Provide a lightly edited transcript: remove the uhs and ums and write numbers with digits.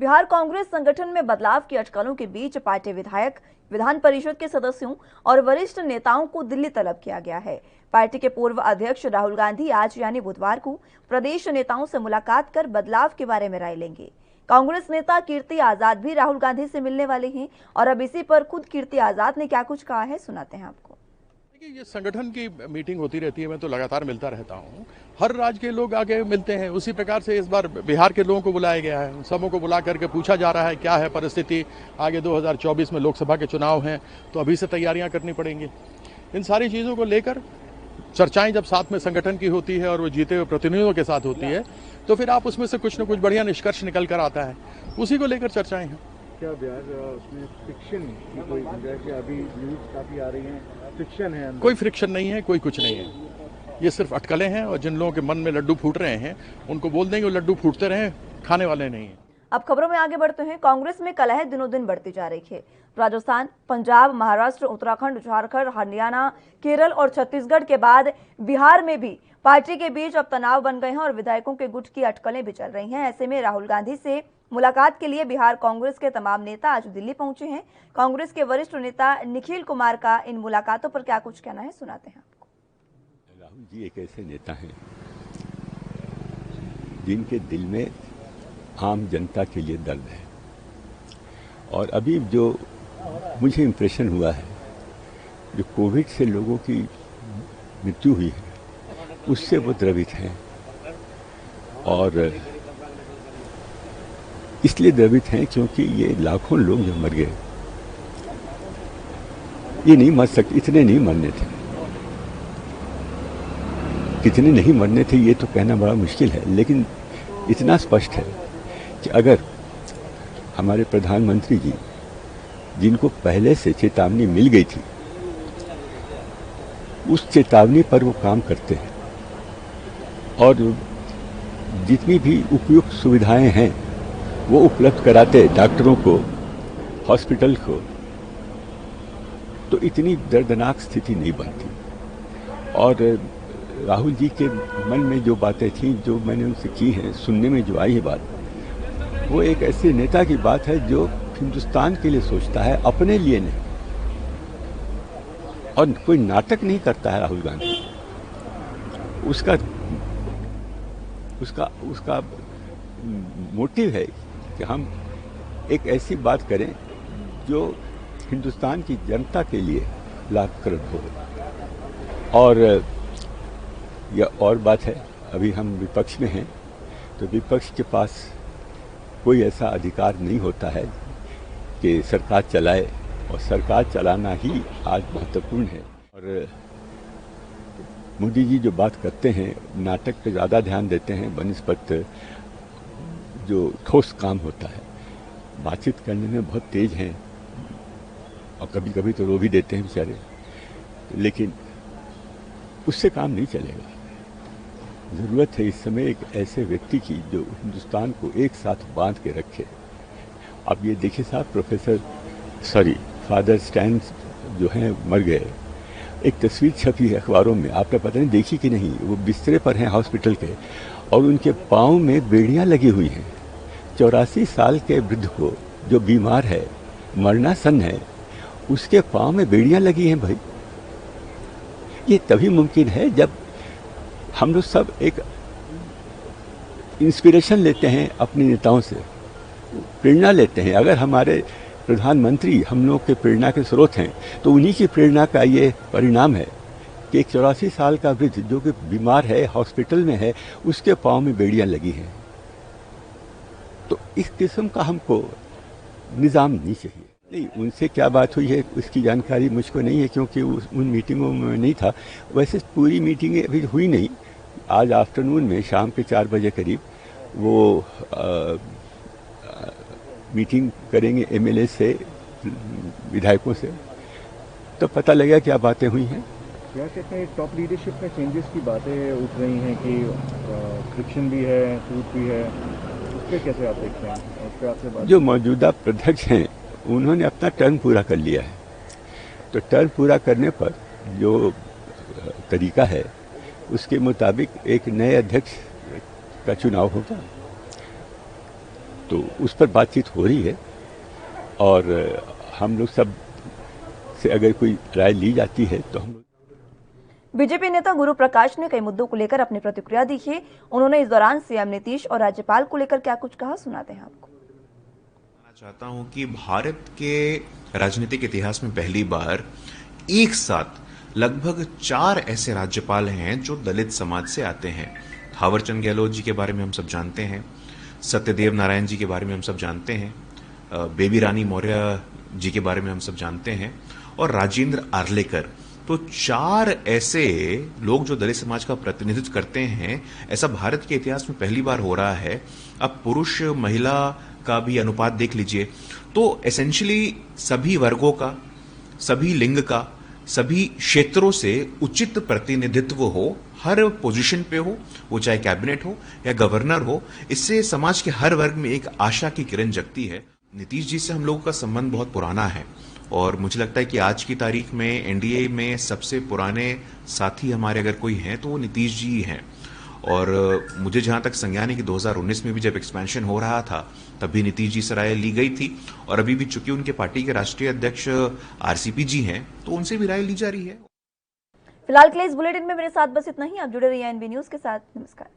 बिहार कांग्रेस संगठन में बदलाव की अटकलों के बीच पार्टी विधायक, विधान परिषद के सदस्यों और वरिष्ठ नेताओं को दिल्ली तलब किया गया है। पार्टी के पूर्व अध्यक्ष राहुल गांधी आज यानी बुधवार को प्रदेश नेताओं से मुलाकात कर बदलाव के बारे में राय लेंगे। कांग्रेस नेता कीर्ति आजाद भी राहुल गांधी से मिलने वाले हैं और अब इसी पर खुद कीर्ति आजाद ने क्या कुछ कहा है, सुनाते हैं आपको। ये संगठन की मीटिंग होती रहती है, मैं तो लगातार मिलता रहता हूँ। हर राज्य के लोग आके मिलते हैं। उसी प्रकार से इस बार बिहार के लोगों को बुलाया गया है। सबों को बुला करके पूछा जा रहा है क्या है परिस्थिति, आगे 2024 में लोकसभा के चुनाव हैं तो अभी से तैयारियां करनी पड़ेंगी। इन सारी चीज़ों को लेकर चर्चाएं जब साथ में संगठन की होती है और वो जीते हुए प्रतिनिधियों के साथ होती है तो फिर आप उसमें से कुछ न कुछ बढ़िया निष्कर्ष निकल कर आता है, उसी को लेकर चर्चाएं हैं। क्या बिहार उसमें फ्रिक्शन की कोई गुंजाइश है? अभी न्यूज काफी आ रही हैं, फ्रिक्शन है? कोई फ्रिक्शन नहीं है, कोई कुछ नहीं है। ये सिर्फ अटकलें हैं और जिन लोगों के मन में लड्डू फूट रहे हैं उनको बोल देंगे वो लड्डू फूटते रहे, खाने वाले नहीं है। अब खबरों में आगे बढ़ते हैं। कांग्रेस में कलह दिनों दिन बढ़ती जा रही है। राजस्थान, पंजाब, महाराष्ट्र, उत्तराखंड, झारखंड, हरियाणा, केरल और छत्तीसगढ़ के बाद बिहार में भी पार्टी के बीच अब तनाव बन गए हैं और विधायकों के गुट की अटकलें भी चल रही हैं। ऐसे में राहुल गांधी से मुलाकात के लिए बिहार कांग्रेस के तमाम नेता आज दिल्ली पहुंचे हैं। कांग्रेस के वरिष्ठ नेता निखिल कुमार का इन मुलाकातों पर क्या कुछ कहना है, सुनाते हैं आपको। राहुल जी एक ऐसे नेता हैं जिनके दिल में आम जनता के लिए दर्द है और अभी जो मुझे इम्प्रेशन हुआ है, जो कोविड से लोगों की मृत्यु हुई है उससे वो द्रवित हैं और इसलिए द्रवित हैं क्योंकि ये लाखों लोग जो मर गए, ये नहीं मर सकते, इतने नहीं मरने थे। कितने नहीं मरने थे ये तो कहना बड़ा मुश्किल है, लेकिन इतना स्पष्ट है कि अगर हमारे प्रधानमंत्री जी, जिनको पहले से चेतावनी मिल गई थी, उस चेतावनी पर वो काम करते हैं और जितनी भी उपयुक्त सुविधाएं हैं वो उपलब्ध कराते डॉक्टरों को, हॉस्पिटल को, तो इतनी दर्दनाक स्थिति नहीं बनती। और राहुल जी के मन में जो बातें थी, जो मैंने उनसे की हैं, सुनने में जो आई है बात, वो एक ऐसे नेता की बात है जो हिंदुस्तान के लिए सोचता है, अपने लिए नहीं। और कोई नाटक नहीं करता है राहुल गांधी। उसका मोटिव है कि हम एक ऐसी बात करें जो हिंदुस्तान की जनता के लिए लाभप्रद हो। और यह और बात है, अभी हम विपक्ष में हैं तो विपक्ष के पास कोई ऐसा अधिकार नहीं होता है कि सरकार चलाए, और सरकार चलाना ही आज महत्वपूर्ण है। और मोदी जी जो बात करते हैं, नाटक पे ज़्यादा ध्यान देते हैं बनिस्बत जो ठोस काम होता है। बातचीत करने में बहुत तेज हैं और कभी कभी तो रो भी देते हैं बेचारे, लेकिन उससे काम नहीं चलेगा। ज़रूरत है इस समय एक ऐसे व्यक्ति की जो हिंदुस्तान को एक साथ बांध के रखे। अब ये देखिए साहब, फादर स्टैन जो हैं मर गए। एक तस्वीर छपी है अखबारों में, आपने पता नहीं देखी कि नहीं, वो बिस्तरे पर हैं हॉस्पिटल के और उनके पाँव में बेड़ियां लगी हुई हैं। 84 साल के वृद्ध को जो बीमार है, मरणासन है, उसके पाँव में बेड़ियां लगी हैं। भाई ये तभी मुमकिन है जब हम लोग सब एक इंस्पिरेशन लेते हैं, अपने नेताओं से प्रेरणा लेते हैं। अगर हमारे प्रधानमंत्री हम लोग के प्रेरणा के स्रोत हैं तो उन्हीं की प्रेरणा का ये परिणाम है कि एक 84 साल का वृद्ध जो कि बीमार है, हॉस्पिटल में है, उसके पाँव में बेड़ियां लगी हैं। तो इस किस्म का हमको निज़ाम नहीं चाहिए। नहीं, उनसे क्या बात हुई है उसकी जानकारी मुझको नहीं है, क्योंकि उन मीटिंगों में मैं नहीं था। वैसे पूरी मीटिंगें अभी हुई नहीं। आज आफ्टरनून में शाम के 4 बजे करीब वो मीटिंग करेंगे एमएलए से, विधायकों से, तो पता लगेगा क्या बातें हुई हैं। क्या कहते हैं, टॉप लीडरशिप में चेंजेस की बातें उठ रही हैं कि फ्रिक्शन भी है, टूट भी है, उस पर कैसे आप देखते हैं? उस पर आपसे बात। जो मौजूदा अध्यक्ष हैं उन्होंने अपना टर्म पूरा कर लिया है, तो टर्म पूरा करने पर जो तरीका है उसके मुताबिक एक नए अध्यक्ष का चुनाव होगा। तो उस पर बातचीत हो रही है और हम लोग सब से अगर कोई राय ली जाती है तो हम लोग। बीजेपी नेता गुरु प्रकाश ने कई मुद्दों को लेकर अपनी प्रतिक्रिया दी है। उन्होंने इस दौरान सीएम नीतीश और राज्यपाल को लेकर क्या कुछ कहा, सुनाते हैं आपको। चाहता हूं कि भारत के राजनीतिक इतिहास में पहली बार एक साथ लगभग 4 ऐसे राज्यपाल हैं जो दलित समाज से आते हैं। थावरचंद गहलोत जी के बारे में हम सब जानते हैं, सत्यदेव नारायण जी के बारे में हम सब जानते हैं, बेबी रानी मौर्य जी के बारे में हम सब जानते हैं और राजेंद्र आर्लेकर। तो 4 ऐसे लोग जो दलित समाज का प्रतिनिधित्व करते हैं, ऐसा भारत के इतिहास में पहली बार हो रहा है। अब पुरुष महिला का भी अनुपात देख लीजिए, तो एसेंशियली सभी वर्गों का, सभी लिंग का, सभी क्षेत्रों से उचित प्रतिनिधित्व हो, हर पोजीशन पे हो, वो चाहे कैबिनेट हो या गवर्नर हो। इससे समाज के हर वर्ग में एक आशा की किरण जगती है। नीतीश जी से हम लोगों का संबंध बहुत पुराना है और मुझे लगता है कि आज की तारीख में एनडीए में सबसे पुराने साथी हमारे अगर कोई हैं तो वो नीतीश जी ही हैं। और मुझे जहां तक संज्ञान है कि 2019 में भी जब एक्सपेंशन हो रहा था तब भी नीतीश जी से राय ली गई थी और अभी भी चूंकि उनके पार्टी के राष्ट्रीय अध्यक्ष आरसीपी जी हैं तो उनसे भी राय ली जा रही है। फिलहाल के लिए इस बुलेटिन में मेरे साथ बस इतना ही। आप जुड़े रहिए एनबी न्यूज के साथ। नमस्कार।